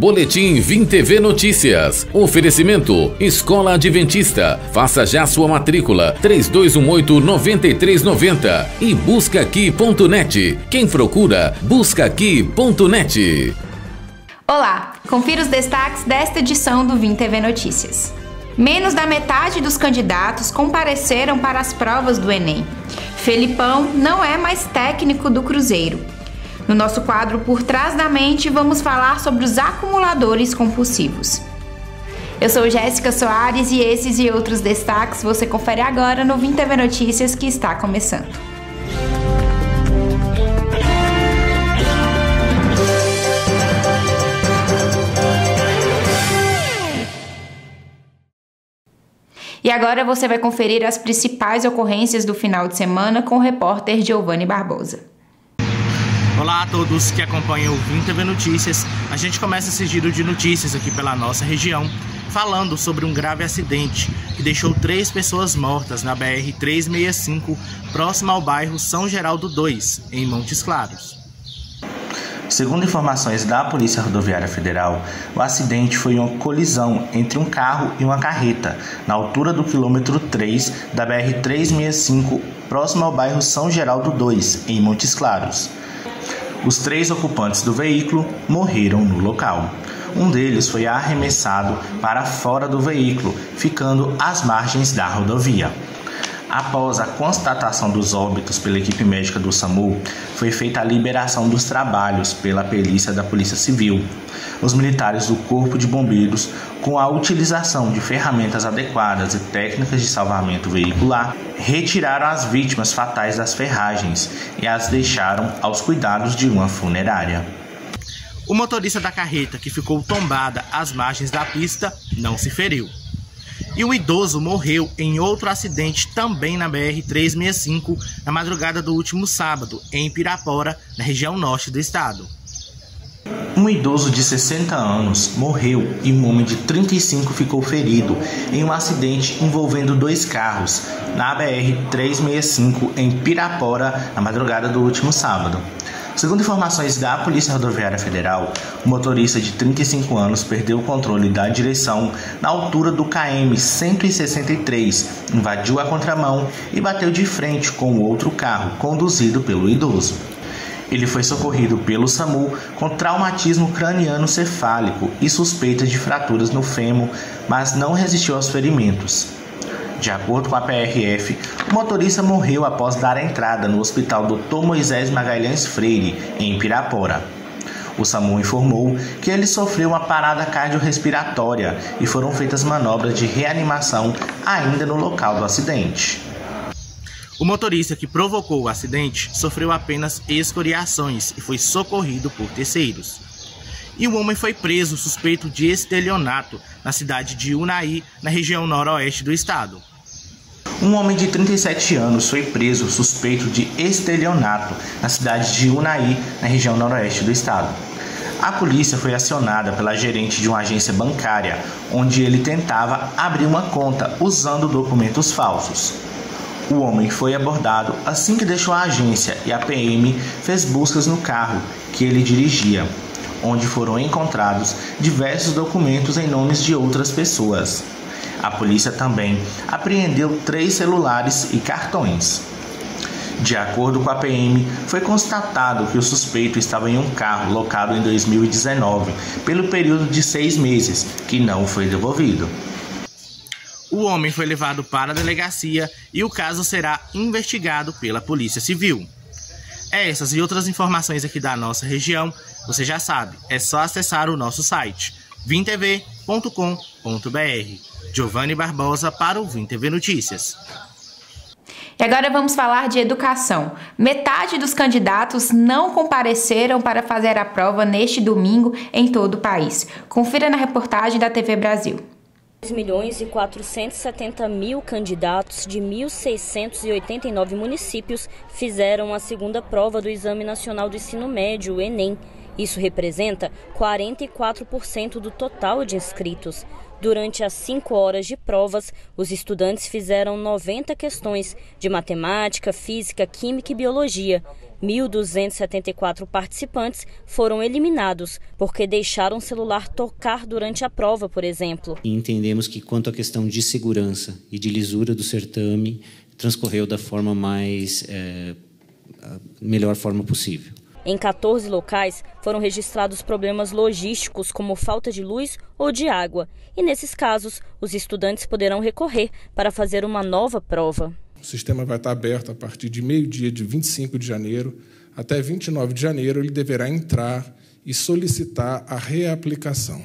Boletim Vim TV Notícias. Oferecimento Escola Adventista. Faça já sua matrícula 3218-9390 e buscaaqui.net. Quem procura, buscaaqui.net. Olá, confira os destaques desta edição do Vim TV Notícias. Menos da metade dos candidatos compareceram para as provas do Enem. Felipão não é mais técnico do Cruzeiro. No nosso quadro Por Trás da Mente, vamos falar sobre os acumuladores compulsivos. Eu sou Jéssica Soares e esses e outros destaques você confere agora no Vim TV Notícias, que está começando. E agora você vai conferir as principais ocorrências do final de semana com o repórter Giovanni Barbosa. Olá a todos que acompanham o Vim TV Notícias. A gente começa esse giro de notícias aqui pela nossa região, falando sobre um grave acidente que deixou 3 pessoas mortas na BR-365, próximo ao bairro São Geraldo 2, em Montes Claros. Segundo informações da Polícia Rodoviária Federal, o acidente foi uma colisão entre um carro e uma carreta, na altura do quilômetro 3 da BR-365, próximo ao bairro São Geraldo 2, em Montes Claros. Os 3 ocupantes do veículo morreram no local. Um deles foi arremessado para fora do veículo, ficando às margens da rodovia. Após a constatação dos óbitos pela equipe médica do SAMU, foi feita a liberação dos trabalhos pela perícia da Polícia Civil. Os militares do Corpo de Bombeiros, com a utilização de ferramentas adequadas e técnicas de salvamento veicular, retiraram as vítimas fatais das ferragens e as deixaram aos cuidados de uma funerária. O motorista da carreta, que ficou tombada às margens da pista, não se feriu. E um idoso morreu em outro acidente também na BR-365 na madrugada do último sábado, em Pirapora, na região norte do estado. Um idoso de 60 anos morreu e um homem de 35 ficou ferido em um acidente envolvendo 2 carros na BR-365 em Pirapora, na madrugada do último sábado. Segundo informações da Polícia Rodoviária Federal, o motorista de 35 anos perdeu o controle da direção na altura do KM 163, invadiu a contramão e bateu de frente com o outro carro, conduzido pelo idoso. Ele foi socorrido pelo SAMU com traumatismo craniano cefálico e suspeitas de fraturas no fêmur, mas não resistiu aos ferimentos. De acordo com a PRF, o motorista morreu após dar entrada no Hospital Dr. Moisés Magalhães Freire, em Pirapora. O SAMU informou que ele sofreu uma parada cardiorrespiratória e foram feitas manobras de reanimação ainda no local do acidente. O motorista que provocou o acidente sofreu apenas escoriações e foi socorrido por terceiros. E um homem foi preso suspeito de estelionato na cidade de Unai, na região noroeste do estado. Um homem de 37 anos foi preso suspeito de estelionato na cidade de Unai, na região noroeste do estado. A polícia foi acionada pela gerente de uma agência bancária, onde ele tentava abrir uma conta usando documentos falsos. O homem foi abordado assim que deixou a agência e a PM fez buscas no carro que ele dirigia, onde foram encontrados diversos documentos em nomes de outras pessoas. A polícia também apreendeu 3 celulares e cartões. De acordo com a PM, foi constatado que o suspeito estava em um carro locado em 2019, pelo período de 6 meses, que não foi devolvido. O homem foi levado para a delegacia e o caso será investigado pela Polícia Civil. Essas e outras informações aqui da nossa região, você já sabe, é só acessar o nosso site, vimtv.com.br. Giovanni Barbosa para o Vim TV Notícias. E agora vamos falar de educação. Metade dos candidatos não compareceram para fazer a prova neste domingo em todo o país. Confira na reportagem da TV Brasil. 2.470.000 candidatos de 1.689 municípios fizeram a segunda prova do Exame Nacional do Ensino Médio, o Enem, Isso representa 44% do total de inscritos. Durante as 5 horas de provas, os estudantes fizeram 90 questões de matemática, física, química e biologia. 1.274 participantes foram eliminados porque deixaram o celular tocar durante a prova, por exemplo. E entendemos que, quanto à questão de segurança e de lisura do certame, transcorreu da forma melhor forma possível. Em 14 locais foram registrados problemas logísticos como falta de luz ou de água. E nesses casos, os estudantes poderão recorrer para fazer uma nova prova. O sistema vai estar aberto a partir de meio-dia de 25 de janeiro até 29 de janeiro. Ele deverá entrar e solicitar a reaplicação.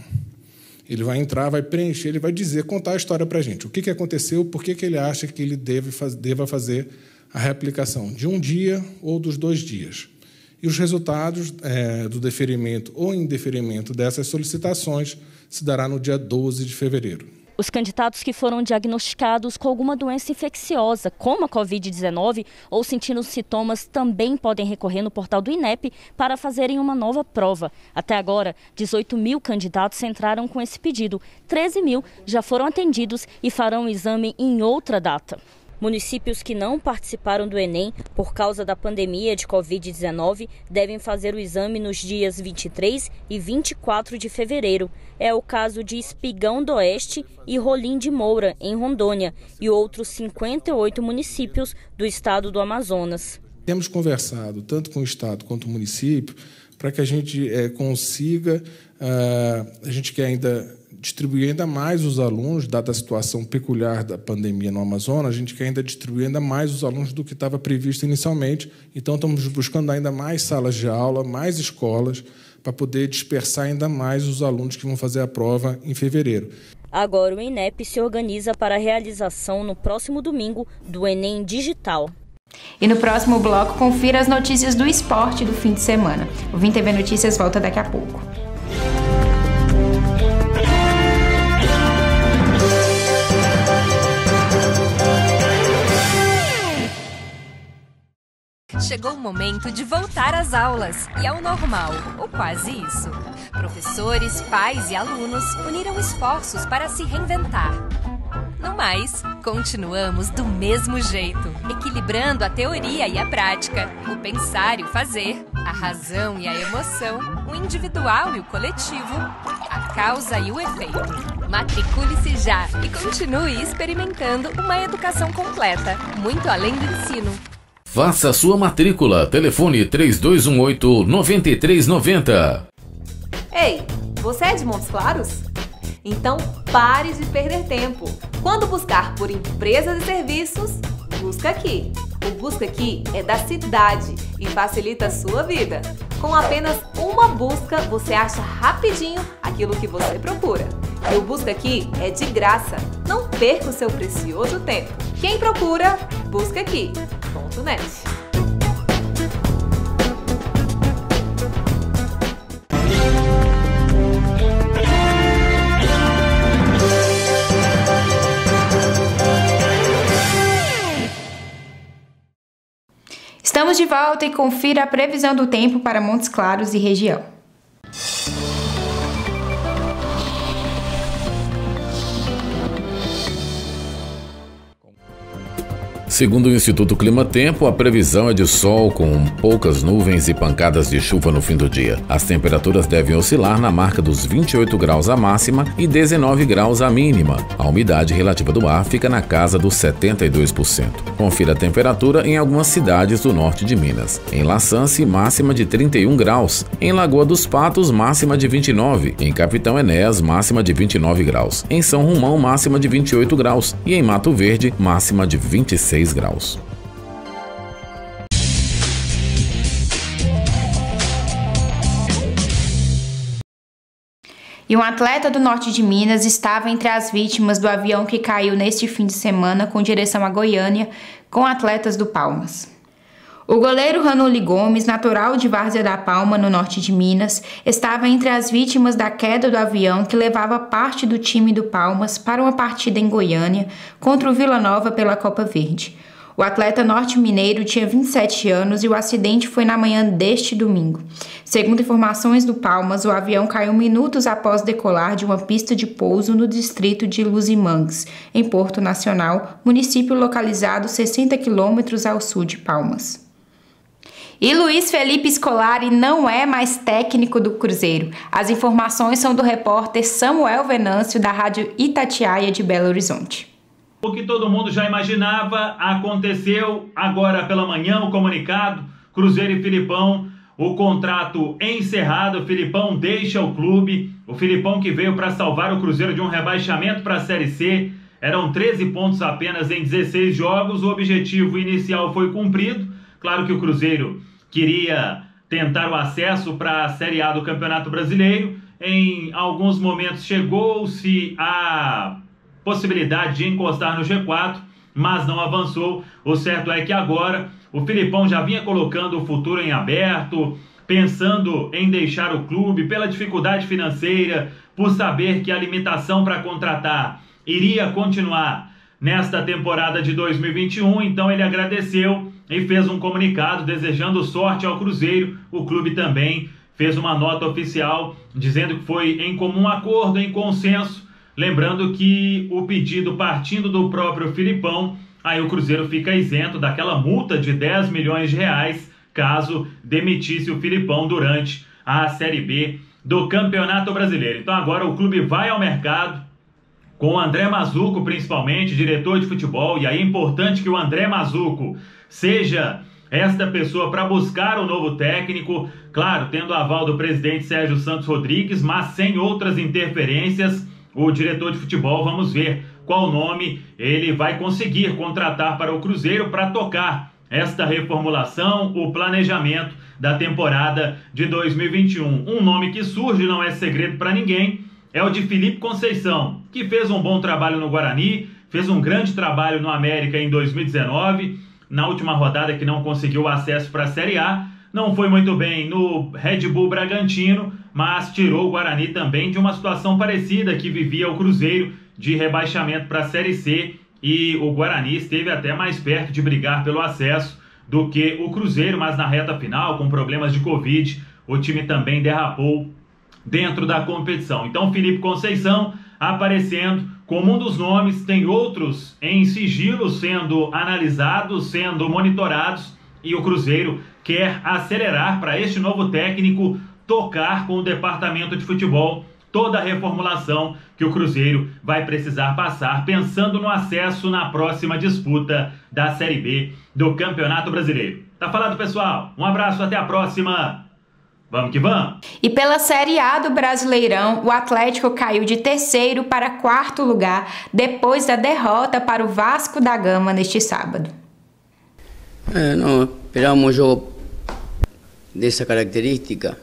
Ele vai entrar, vai preencher, ele vai contar a história para a gente. O que aconteceu, por que ele acha que ele deva fazer a reaplicação de um dia ou dos 2 dias. E os resultados do deferimento ou indeferimento dessas solicitações se dará no dia 12 de fevereiro. Os candidatos que foram diagnosticados com alguma doença infecciosa, como a Covid-19, ou sentindo sintomas, também podem recorrer no portal do INEP para fazerem uma nova prova. Até agora, 18 mil candidatos entraram com esse pedido. 13 mil já foram atendidos e farão o exame em outra data. Municípios que não participaram do Enem por causa da pandemia de Covid-19 devem fazer o exame nos dias 23 e 24 de fevereiro. É o caso de Espigão do Oeste e Rolim de Moura, em Rondônia, e outros 58 municípios do estado do Amazonas. Temos conversado tanto com o estado quanto com o município para que a gente consiga, a gente quer ainda distribuir ainda mais os alunos, dada a situação peculiar da pandemia no Amazonas, a gente quer ainda distribuir ainda mais os alunos do que estava previsto inicialmente. Então, estamos buscando ainda mais salas de aula, mais escolas, para poder dispersar ainda mais os alunos que vão fazer a prova em fevereiro. Agora, o INEP se organiza para a realização no próximo domingo do Enem Digital. E no próximo bloco, confira as notícias do esporte do fim de semana. O Vim TV Notícias volta daqui a pouco. Chegou o momento de voltar às aulas e ao normal, ou quase isso. Professores, pais e alunos uniram esforços para se reinventar. No mais, continuamos do mesmo jeito, equilibrando a teoria e a prática, o pensar e o fazer, a razão e a emoção, o individual e o coletivo, a causa e o efeito. Matricule-se já e continue experimentando uma educação completa, muito além do ensino. Faça sua matrícula. Telefone 3218-9390. Ei, você é de Montes Claros? Então pare de perder tempo. Quando buscar por empresas e serviços, busca aqui. O Busca Aqui é da cidade e facilita a sua vida. Com apenas uma busca, você acha rapidinho aquilo que você procura. E o Busca Aqui é de graça. Não perca o seu precioso tempo. Quem procura, busca aqui.net. Estamos de volta e confira a previsão do tempo para Montes Claros e região. Segundo o Instituto Climatempo, a previsão é de sol com poucas nuvens e pancadas de chuva no fim do dia. As temperaturas devem oscilar na marca dos 28 graus a máxima e 19 graus a mínima. A umidade relativa do ar fica na casa dos 72%. Confira a temperatura em algumas cidades do norte de Minas. Em Laçance, máxima de 31 graus. Em Lagoa dos Patos, máxima de 29. Em Capitão Enéas, máxima de 29 graus. Em São Romão, máxima de 28 graus. E em Mato Verde, máxima de 26 graus. E um atleta do norte de Minas estava entre as vítimas do avião que caiu neste fim de semana com direção a Goiânia, com atletas do Palmas. O goleiro Ranuli Gomes, natural de Várzea da Palma, no norte de Minas, estava entre as vítimas da queda do avião que levava parte do time do Palmas para uma partida em Goiânia contra o Vila Nova pela Copa Verde. O atleta norte-mineiro tinha 27 anos e o acidente foi na manhã deste domingo. Segundo informações do Palmas, o avião caiu minutos após decolar de uma pista de pouso no distrito de Luzimangues, em Porto Nacional, município localizado 60 quilômetros ao sul de Palmas. E Luiz Felipe Scolari não é mais técnico do Cruzeiro. As informações são do repórter Samuel Venâncio, da Rádio Itatiaia de Belo Horizonte. O que todo mundo já imaginava aconteceu agora pela manhã, o comunicado, Cruzeiro e Filipão, o contrato encerrado, o Filipão deixa o clube, o Filipão que veio para salvar o Cruzeiro de um rebaixamento para a Série C, eram 13 pontos apenas em 16 jogos, o objetivo inicial foi cumprido, claro que o Cruzeiro queria tentar o acesso para a Série A do Campeonato Brasileiro, em alguns momentos chegou-se a possibilidade de encostar no G4, mas não avançou. O certo é que agora o Filipão já vinha colocando o futuro em aberto, pensando em deixar o clube pela dificuldade financeira, por saber que a limitação para contratar iria continuar nesta temporada de 2021, então ele agradeceu e fez um comunicado desejando sorte ao Cruzeiro. O clube também fez uma nota oficial dizendo que foi em comum acordo, em consenso, lembrando que o pedido partindo do próprio Filipão, aí o Cruzeiro fica isento daquela multa de 10 milhões de reais caso demitisse o Filipão durante a Série B do Campeonato Brasileiro. Então agora o clube vai ao mercado com o André Mazzuco, principalmente, diretor de futebol, e aí é importante que o André Mazzuco seja esta pessoa para buscar o novo técnico, claro, tendo o aval do presidente Sérgio Santos Rodrigues, mas sem outras interferências. O diretor de futebol, vamos ver qual nome ele vai conseguir contratar para o Cruzeiro para tocar esta reformulação, o planejamento da temporada de 2021. Um nome que surge, não é segredo para ninguém, é o de Felipe Conceição, que fez um bom trabalho no Guarani, fez um grande trabalho no América em 2019, na última rodada que não conseguiu acesso para a Série A, não foi muito bem no Red Bull Bragantino, mas tirou o Guarani também de uma situação parecida que vivia o Cruzeiro, de rebaixamento para a Série C, e o Guarani esteve até mais perto de brigar pelo acesso do que o Cruzeiro, mas na reta final, com problemas de Covid, o time também derrapou dentro da competição. Então Felipe Conceição aparecendo como um dos nomes, tem outros em sigilo sendo analisados, sendo monitorados, e o Cruzeiro quer acelerar para este novo técnico tocar com o departamento de futebol toda a reformulação que o Cruzeiro vai precisar passar, pensando no acesso na próxima disputa da Série B do Campeonato Brasileiro. Tá falado, pessoal? Um abraço, até a próxima! Vamos que vamos! E pela Série A do Brasileirão, o Atlético caiu de 3º para 4º lugar depois da derrota para o Vasco da Gama neste sábado. No esperábamos um jogo dessa característica.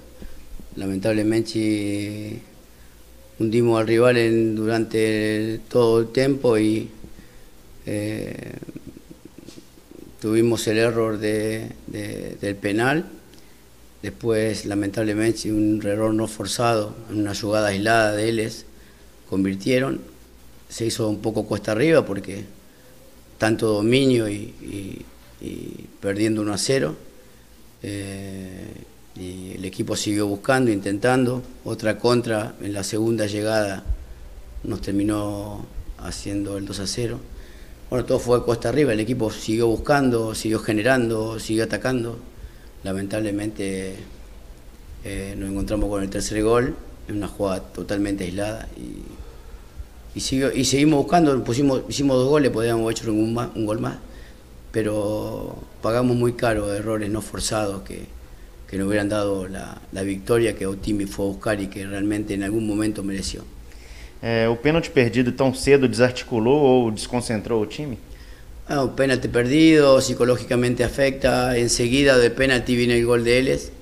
Lamentablemente hundimos al rival durante todo el tiempo y tuvimos el error del penal. Después, lamentablemente, un error no forzado, en una jugada aislada de ellos, convirtieron. Se hizo un poco cuesta arriba porque tanto dominio y perdiendo 1-0. Y el equipo siguió buscando, intentando. Otra contra en la segunda llegada nos terminó haciendo el 2-0. Bueno, todo fue cuesta arriba, el equipo siguió buscando, siguió generando, siguió atacando. Lamentablemente nos encontramos con el tercer gol en una jugada totalmente aislada y seguimos buscando. Hicimos 2 goles, podríamos haber hecho un gol más, pero pagamos muy caro errores no forzados que nos hubieran dado la victoria que o time foi buscar e que realmente em algum momento mereceu. O pênalti perdido tão cedo desarticulou ou desconcentrou o time? Un penalti perdido psicológicamente afecta, enseguida del penalti viene el gol de Eles,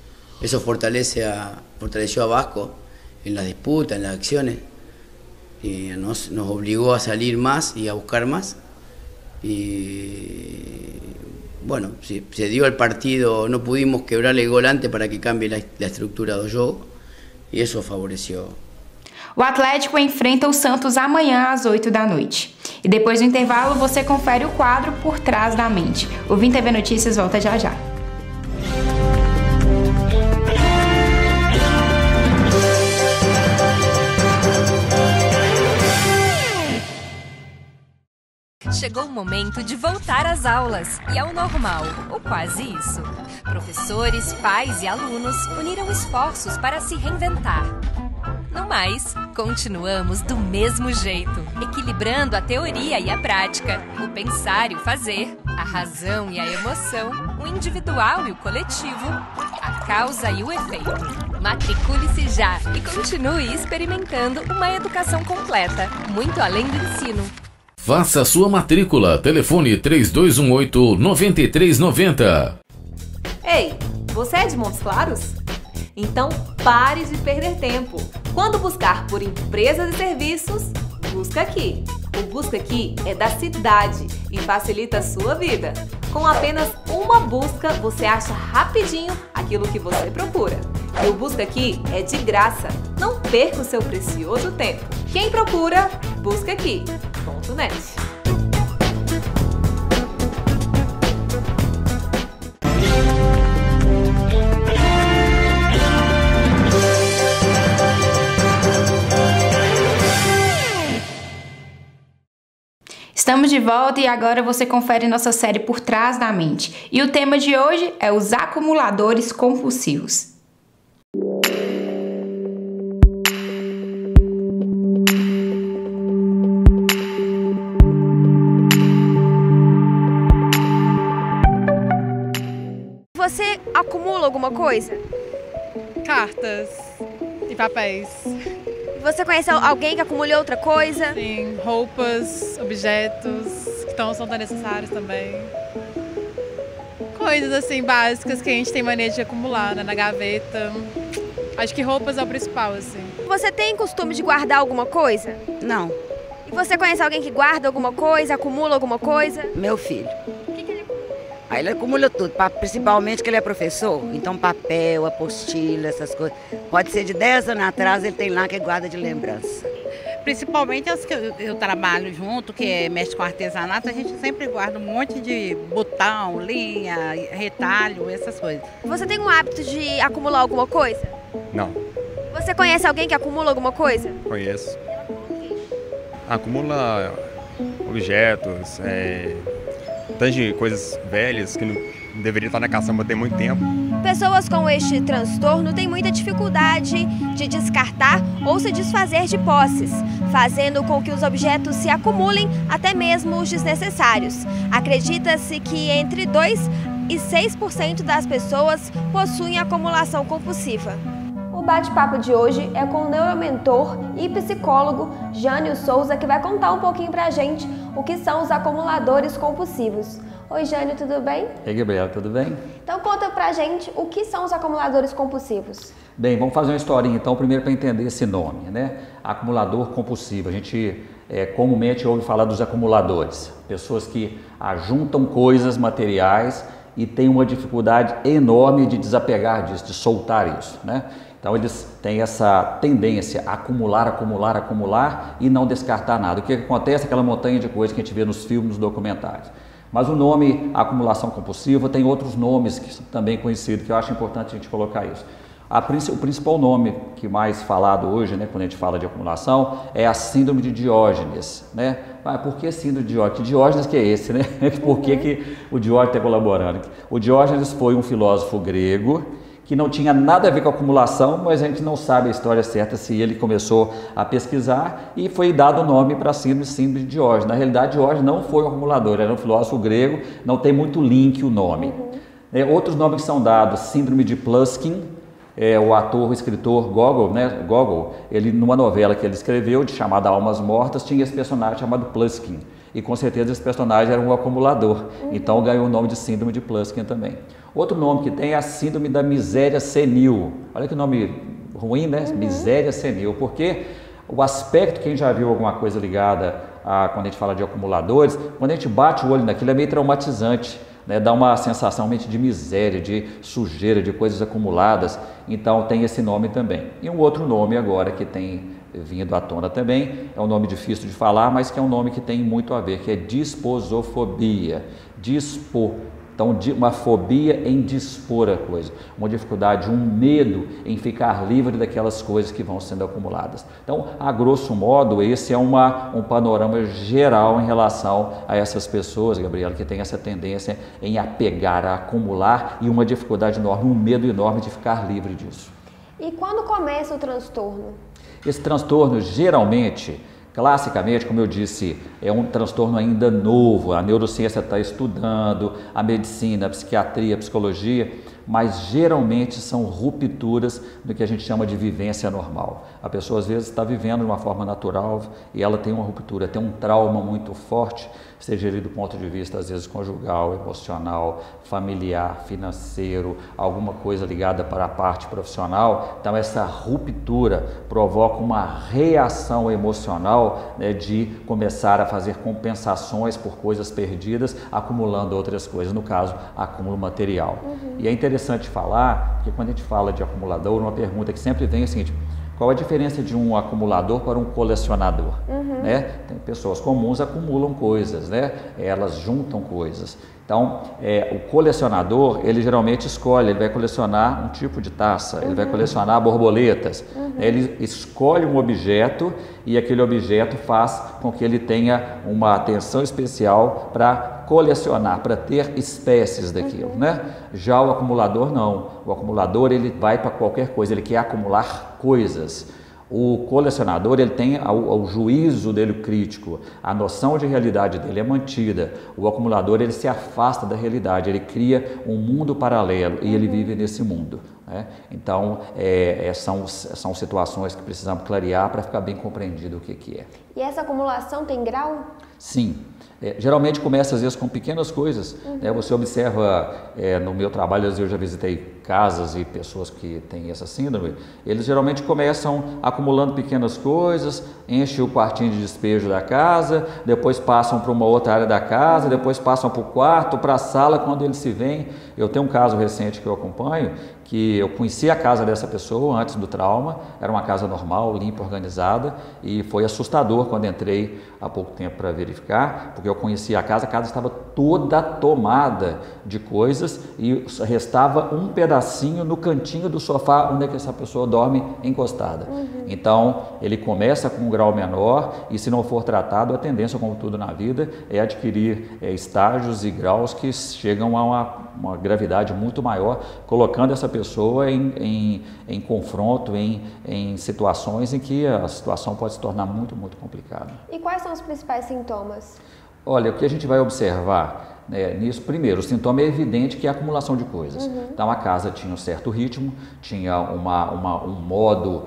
eso fortaleció a Vasco en la disputa, en las acciones, y nos obligó a salir más y a buscar más, y bueno, se dio el partido, no pudimos quebrar el gol antes para que cambie la estructura del juego, y eso favoreció. O Atlético enfrenta o Santos amanhã às 8 da noite. E depois do intervalo você confere o quadro Por Trás da Mente. O Vim TV Notícias volta já já. Chegou o momento de voltar às aulas e ao normal, ou quase isso. Professores, pais e alunos uniram esforços para se reinventar. No mais, continuamos do mesmo jeito, equilibrando a teoria e a prática, o pensar e o fazer, a razão e a emoção, o individual e o coletivo, a causa e o efeito. Matricule-se já e continue experimentando uma educação completa, muito além do ensino. Faça sua matrícula. Telefone 3218-9390. Ei, você é de Montes Claros? Então pare de perder tempo. Quando buscar por empresas e serviços, busca aqui. O Busca Aqui é da cidade e facilita a sua vida. Com apenas uma busca, você acha rapidinho aquilo que você procura. E o Busca Aqui é de graça. Não perca o seu precioso tempo. Quem procura, busca aqui.net. Estamos de volta e agora você confere nossa série Por Trás da Mente. E o tema de hoje é os acumuladores compulsivos. Você acumula alguma coisa? Cartas e papéis. Você conhece alguém que acumulou outra coisa? Sim, roupas, objetos que são tão necessários também. Coisas assim básicas que a gente tem mania de acumular, né, na gaveta. Acho que roupas é o principal, assim. Você tem costume de guardar alguma coisa? Não. E você conhece alguém que guarda alguma coisa, acumula alguma coisa? Meu filho. O que ele acumula? Aí ele acumula tudo, principalmente que ele é professor. Então papel, apostila, essas coisas. Pode ser de 10 anos atrás, ele tem lá que guarda de lembrança. Principalmente as que eu trabalho junto, que mexe com artesanato, a gente sempre guarda um monte de botão, linha, retalho, essas coisas. Você tem um hábito de acumular alguma coisa? Não. Você conhece alguém que acumula alguma coisa? Conheço. Acumula objetos, tanto de coisas velhas que não deveria estar na caçamba tem muito tempo. Pessoas com este transtorno têm muita dificuldade de descartar ou se desfazer de posses, fazendo com que os objetos se acumulem, até mesmo os desnecessários. Acredita-se que entre 2% e 6% das pessoas possuem acumulação compulsiva. O bate-papo de hoje é com o neuromentor e psicólogo Jânio Souza, que vai contar um pouquinho pra gente o que são os acumuladores compulsivos. Oi, Jânio, tudo bem? Ei, Gabriela, tudo bem? Então conta pra gente o que são os acumuladores compulsivos. Bem, vamos fazer uma historinha então, primeiro para entender esse nome, né? Acumulador compulsivo. A gente comumente ouve falar dos acumuladores, pessoas que ajuntam coisas materiais e têm uma dificuldade enorme de desapegar disso, de soltar isso, né? Então eles têm essa tendência a acumular e não descartar nada. O que acontece? Aquela montanha de coisas que a gente vê nos filmes, nos documentários. Mas o nome acumulação compulsiva tem outros nomes que são também conhecidos, que eu acho importante a gente colocar isso. O principal nome que mais falado hoje, né, quando a gente fala de acumulação, é a síndrome de Diógenes, né? Por que síndrome de Diógenes? Que Diógenes que é esse, né? Por que o Diógenes está colaborando? O Diógenes foi um filósofo grego que não tinha nada a ver com acumulação, mas a gente não sabe a história certa se ele começou a pesquisar e foi dado o nome para a síndrome de Diógenes. Na realidade, Diógenes não foi um acumulador, era um filósofo grego, não tem muito link o nome. Outros nomes que são dados, síndrome de Pluskin, o ator, o escritor Gogol, né? Gogol, ele numa novela que ele escreveu, chamada Almas Mortas, tinha esse personagem chamado Pluskin. E com certeza esse personagem era um acumulador, então ganhou o nome de síndrome de Pluskin também. Outro nome que tem é a síndrome da miséria senil. Olha que nome ruim, né? Miséria senil, porque o aspecto, quem já viu alguma coisa ligada a quando a gente fala de acumuladores, quando a gente bate o olho naquilo é meio traumatizante, né? Dá uma sensação de miséria, de sujeira, de coisas acumuladas, então tem esse nome também. E um outro nome agora que tem vindo à tona também. É um nome difícil de falar, mas que é um nome que tem muito a ver, que é disposofobia. Então, uma fobia em dispor a coisa, uma dificuldade, um medo em ficar livre daquelas coisas que vão sendo acumuladas. Então, a grosso modo, esse é um panorama geral em relação a essas pessoas, Gabriela, que tem essa tendência em apegar, a acumular e uma dificuldade enorme, um medo enorme de ficar livre disso. E quando começa o transtorno? Esse transtorno, geralmente, classicamente, como eu disse, é um transtorno ainda novo, a neurociência está estudando, a medicina, a psiquiatria, a psicologia, mas geralmente são rupturas do que a gente chama de vivência normal. A pessoa às vezes está vivendo de uma forma natural e ela tem uma ruptura, tem um trauma muito forte, seja ele do ponto de vista às vezes conjugal, emocional, familiar, financeiro, alguma coisa ligada para a parte profissional. Então essa ruptura provoca uma reação emocional, né, de começar a fazer compensações por coisas perdidas, acumulando outras coisas, no caso, acúmulo material. E é interessante falar, porque quando a gente fala de acumulador, uma pergunta que sempre vem é o seguinte: qual a diferença de um acumulador para um colecionador? Né? Tem pessoas comuns acumulam coisas, né? Elas juntam coisas. Então, o colecionador, ele geralmente escolhe, ele vai colecionar um tipo de taça, ele vai colecionar borboletas. Ele escolhe um objeto e aquele objeto faz com que ele tenha uma atenção especial para colecionar, para ter espécies daquilo, né? Já o acumulador não. O acumulador, ele vai para qualquer coisa, ele quer acumular coisas. O colecionador, ele tem o juízo dele crítico, a noção de realidade dele é mantida. O acumulador, ele se afasta da realidade, ele cria um mundo paralelo e ele vive nesse mundo, né? Então, são situações que precisamos clarear para ficar bem compreendido o que é. E essa acumulação tem grau? Sim. Geralmente começa às vezes com pequenas coisas, né? Você observa, no meu trabalho, às vezes eu já visitei casas e pessoas que têm essa síndrome, eles geralmente começam acumulando pequenas coisas, enchem o quartinho de despejo da casa, depois passam para uma outra área da casa, depois passam para o quarto, para a sala, quando eles se veem. Eu tenho um caso recente que eu acompanho, que eu conheci a casa dessa pessoa antes do trauma, era uma casa normal, limpa, organizada, e foi assustador quando entrei há pouco tempo para verificar, porque eu conheci a casa estava toda tomada de coisas e restava um pedacinho no cantinho do sofá onde é que essa pessoa dorme encostada. Então, ele começa com um grau menor e, se não for tratado, a tendência, como tudo na vida, é adquirir estágios e graus que chegam a uma gravidade muito maior, colocando essa pessoa em confronto, em situações em que a situação pode se tornar muito, muito complicada. E quais são os principais sintomas? Olha, o que a gente vai observar, né, nisso, primeiro, o sintoma é evidente, que é a acumulação de coisas. Então a casa tinha um certo ritmo, tinha um modo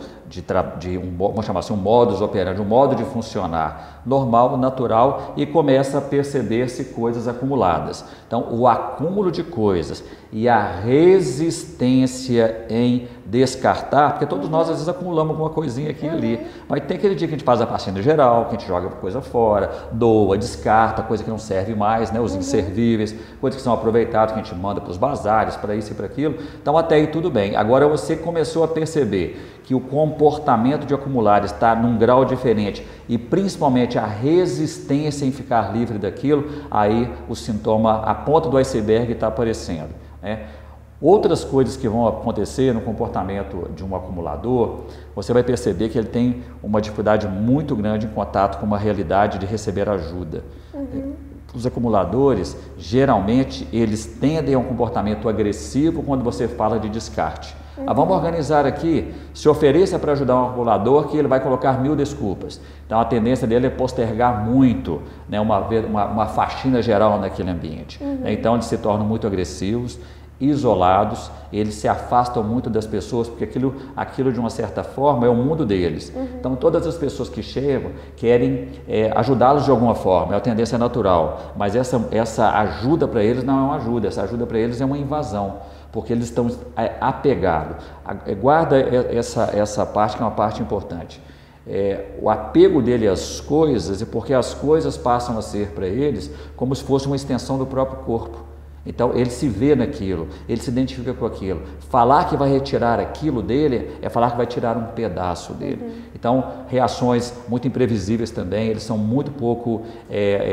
vamos chamar assim, um modus operandi, um modo de funcionar normal, natural, e começa a perceber-se coisas acumuladas. Então o acúmulo de coisas e a resistência em descartar, porque todos nós às vezes acumulamos alguma coisinha aqui e ali, mas tem aquele dia que a gente faz a pastinha geral, que a gente joga coisa fora, doa, descarta, coisa que não serve mais, né, os inservíveis, coisas que são aproveitadas, que a gente manda para os bazares, para isso e para aquilo. Então até aí tudo bem. Agora você começou a perceber que o comportamento de acumular está num grau diferente e principalmente a resistência em ficar livre daquilo, aí o sintoma, a ponta do iceberg está aparecendo, né? Outras coisas que vão acontecer no comportamento de um acumulador, você vai perceber que ele tem uma dificuldade muito grande em contato com uma realidade de receber ajuda. Os acumuladores, geralmente, eles tendem a um comportamento agressivo quando você fala de descarte. Vamos organizar aqui, se ofereça para ajudar um acumulador que ele vai colocar 1000 desculpas. Então a tendência dele é postergar muito, né, uma faxina geral naquele ambiente. Então eles se tornam muito agressivos, isolados, eles se afastam muito das pessoas, porque aquilo de uma certa forma é o mundo deles. Então todas as pessoas que chegam querem ajudá-los de alguma forma, é a tendência natural, mas essa ajuda para eles não é uma ajuda, essa ajuda para eles é uma invasão, porque eles estão apegados. Guarda essa parte, que é uma parte importante. O apego dele às coisas, e porque as coisas passam a ser para eles como se fosse uma extensão do próprio corpo. Então ele se vê naquilo, ele se identifica com aquilo. Falar que vai retirar aquilo dele é falar que vai tirar um pedaço dele. Então, reações muito imprevisíveis também, eles são muito pouco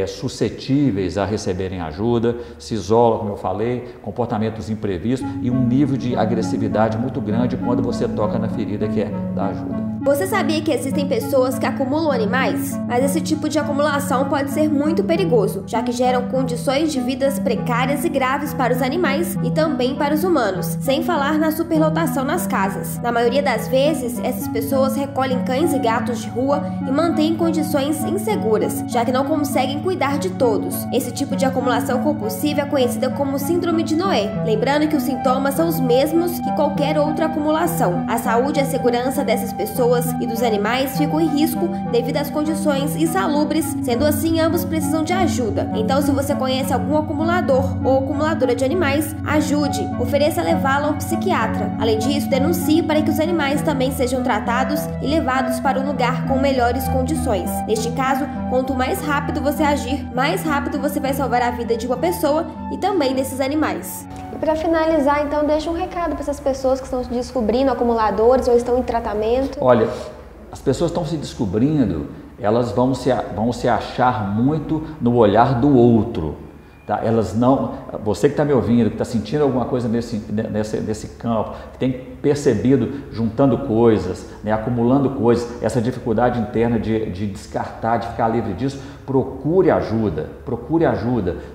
suscetíveis a receberem ajuda, se isolam, como eu falei, comportamentos imprevistos e um nível de agressividade muito grande quando você toca na ferida que é da ajuda. Você sabia que existem pessoas que acumulam animais? Mas esse tipo de acumulação pode ser muito perigoso, já que geram condições de vidas precárias e graves para os animais e também para os humanos, sem falar na superlotação nas casas. Na maioria das vezes, essas pessoas recolhem cães e gatos de rua e mantêm condições inseguras, já que não conseguem cuidar de todos. Esse tipo de acumulação compulsiva é conhecida como Síndrome de Noé. Lembrando que os sintomas são os mesmos que qualquer outra acumulação. A saúde e a segurança dessas pessoas e dos animais ficam em risco devido às condições insalubres, sendo assim, ambos precisam de ajuda. Então, se você conhece algum acumulador ou acumuladora de animais, ajude, ofereça levá-lo a um psiquiatra. Além disso, denuncie para que os animais também sejam tratados e levados para um lugar com melhores condições. Neste caso, quanto mais rápido você agir, mais rápido você vai salvar a vida de uma pessoa e também desses animais. E para finalizar, então, deixa um recado para essas pessoas que estão descobrindo acumuladores ou estão em tratamento. Olha, as pessoas estão se descobrindo, elas vão se achar muito no olhar do outro. Tá? Elas não, você que está me ouvindo, que está sentindo alguma coisa nesse campo, que tem percebido, juntando coisas, né, acumulando coisas, essa dificuldade interna de descartar, de ficar livre disso, procure ajuda,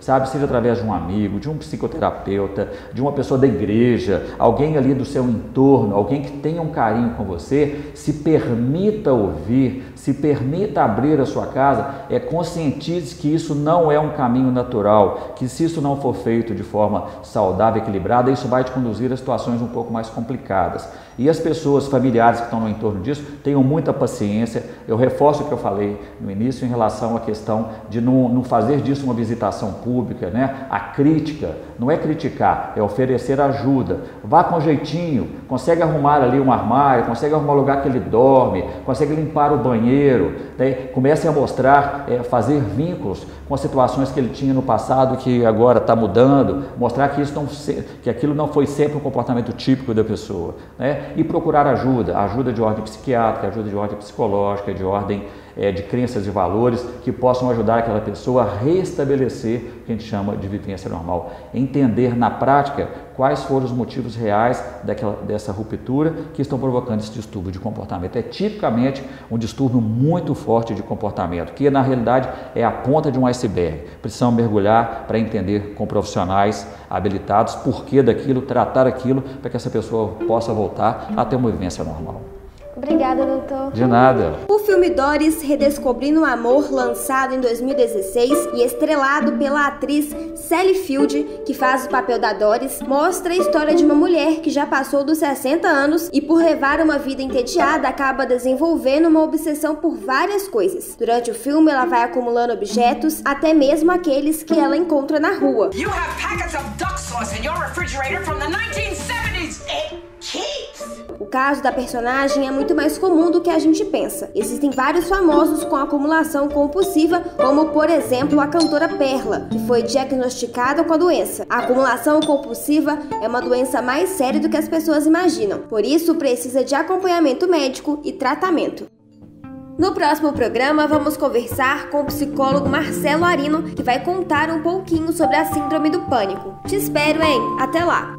sabe, seja através de um amigo, de um psicoterapeuta, de uma pessoa da igreja, alguém ali do seu entorno, alguém que tenha um carinho com você, se permita ouvir, se permita abrir a sua casa, conscientize que isso não é um caminho natural, que se isso não for feito de forma saudável, equilibrada, isso vai te conduzir a situações um pouco mais complicadas. E as pessoas familiares que estão no entorno disso, tenham muita paciência. Eu reforço o que eu falei no início em relação à questão de não fazer disso uma visitação pública, né? A crítica não é criticar, é oferecer ajuda. Vá com jeitinho, consegue arrumar ali um armário, consegue arrumar o lugar que ele dorme, consegue limpar o banheiro, né? Comece a mostrar, fazer vínculos com as situações que ele tinha no passado que agora está mudando, mostrar que aquilo não foi sempre um comportamento típico da pessoa, né? E procurar ajuda de ordem psiquiátrica, ajuda de ordem psicológica, de ordem de crenças e valores que possam ajudar aquela pessoa a restabelecer o que a gente chama de vivência normal. Entender na prática quais foram os motivos reais dessa ruptura que estão provocando esse distúrbio de comportamento. É tipicamente um distúrbio muito forte de comportamento, que na realidade é a ponta de um iceberg. Precisamos mergulhar para entender com profissionais habilitados por que daquilo, tratar aquilo para que essa pessoa possa voltar a ter uma vivência normal. Obrigada, doutor. De nada. O filme Doris, Redescobrindo o Amor, lançado em 2016 e estrelado pela atriz Sally Field, que faz o papel da Doris, mostra a história de uma mulher que já passou dos 60 anos e, por levar uma vida entediada, acaba desenvolvendo uma obsessão por várias coisas. Durante o filme, ela vai acumulando objetos, até mesmo aqueles que ela encontra na rua. You have packets of duck sauce in your refrigerator from the 1970s. It keeps. O caso da personagem é muito mais comum do que a gente pensa. Existem vários famosos com acumulação compulsiva, como por exemplo a cantora Perla, que foi diagnosticada com a doença. A acumulação compulsiva é uma doença mais séria do que as pessoas imaginam, por isso precisa de acompanhamento médico e tratamento. No próximo programa, vamos conversar com o psicólogo Marcelo Arino, que vai contar um pouquinho sobre a síndrome do pânico. Te espero, hein? Até lá!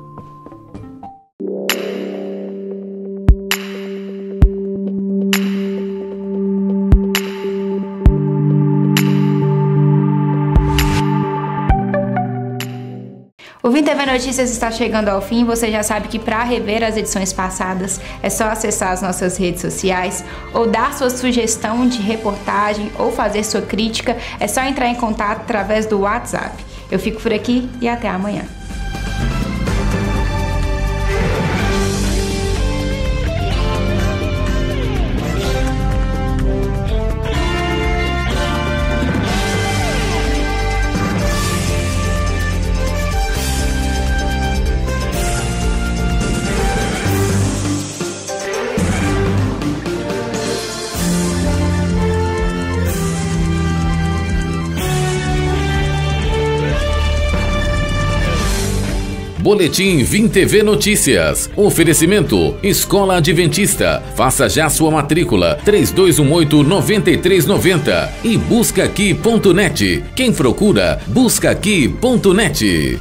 O Vim TV Notícias está chegando ao fim. Você já sabe que para rever as edições passadas é só acessar as nossas redes sociais ou dar sua sugestão de reportagem ou fazer sua crítica. É só entrar em contato através do WhatsApp. Eu fico por aqui e até amanhã. Boletim Vim TV Notícias. Oferecimento Escola Adventista. Faça já sua matrícula 3218-9390 e buscaaqui.net. Quem procura, buscaaqui.net.